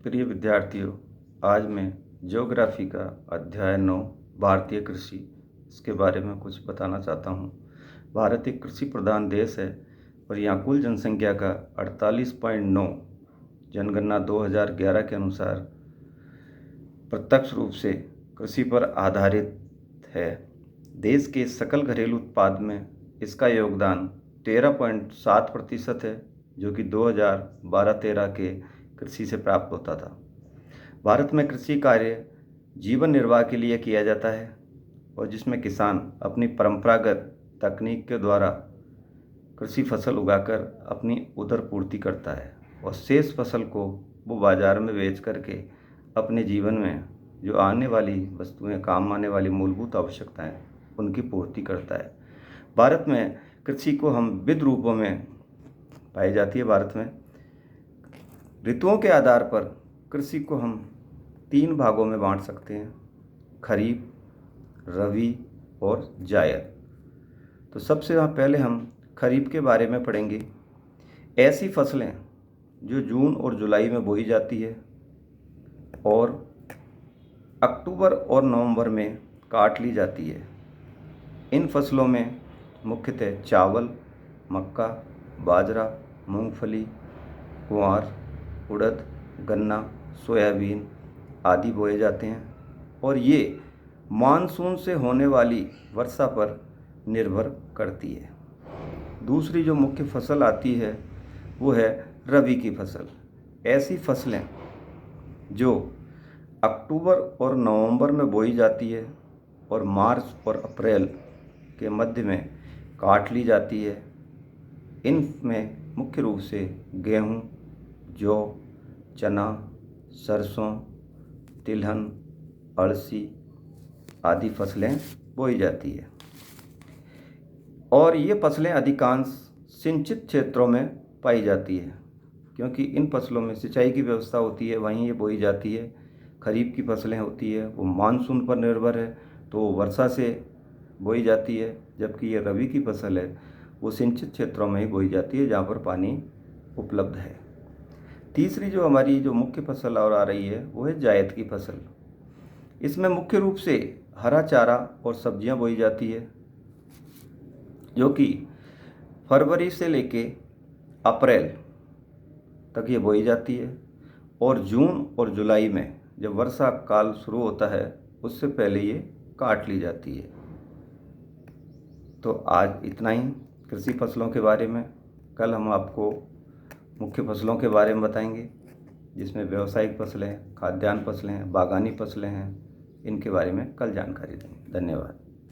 प्रिय विद्यार्थियों, आज मैं ज्योग्राफी का अध्याय 9 भारतीय कृषि इसके बारे में कुछ बताना चाहता हूँ। भारत एक कृषि प्रधान देश है और यहाँ कुल जनसंख्या का 48.9 जनगणना 2011 के अनुसार प्रत्यक्ष रूप से कृषि पर आधारित है। देश के सकल घरेलू उत्पाद में इसका योगदान 13.7% है, जो कि 2012-13 के कृषि से प्राप्त होता था। भारत में कृषि कार्य जीवन निर्वाह के लिए किया जाता है और जिसमें किसान अपनी परंपरागत तकनीक के द्वारा कृषि फसल उगाकर अपनी उदरपूर्ति करता है और शेष फसल को वो बाजार में बेच करके अपने जीवन में जो आने वाली वस्तुएं, काम आने वाली मूलभूत आवश्यकताएं, उनकी पूर्ति करता है। भारत में कृषि को हम विविध रूपों में पाई जाती है। भारत में ऋतुओं के आधार पर कृषि को हम 3 भागों में बांट सकते हैं: खरीफ, रबी और जायद। तो सबसे पहले हम खरीफ के बारे में पढ़ेंगे। ऐसी फसलें जो जून और जुलाई में बोई जाती है और अक्टूबर और नवंबर में काट ली जाती है। इन फसलों में मुख्यतः चावल, मक्का, बाजरा, मूंगफली, ग्वार, उड़द, गन्ना, सोयाबीन आदि बोए जाते हैं और ये मानसून से होने वाली वर्षा पर निर्भर करती है। दूसरी जो मुख्य फसल आती है वो है रबी की फसल। ऐसी फसलें जो अक्टूबर और नवंबर में बोई जाती है और मार्च और अप्रैल के मध्य में काट ली जाती है। इनमें मुख्य रूप से गेहूँ, जौ, चना, सरसों, तिलहन, अलसी आदि फसलें बोई जाती है और ये फसलें अधिकांश सिंचित क्षेत्रों में पाई जाती है, क्योंकि इन फसलों में सिंचाई की व्यवस्था होती है, वहीं ये बोई जाती है। खरीफ की फसलें होती है वो मानसून पर निर्भर है, तो वर्षा से बोई जाती है, जबकि ये रबी की फसल है वो सिंचित क्षेत्रों में ही बोई जाती है जहाँ पर पानी उपलब्ध है। तीसरी जो हमारी जो मुख्य फसल और आ रही है वो है जायद की फसल। इसमें मुख्य रूप से हरा चारा और सब्जियां बोई जाती है, जो कि फरवरी से लेके अप्रैल तक ये बोई जाती है और जून और जुलाई में जब वर्षा काल शुरू होता है उससे पहले ये काट ली जाती है। तो आज इतना ही कृषि फसलों के बारे में। कल हम आपको मुख्य फसलों के बारे में बताएंगे, जिसमें व्यावसायिक फसलें, खाद्यान्न फसलें, बागानी फसलें हैं। इनके बारे में कल जानकारी देंगे। धन्यवाद।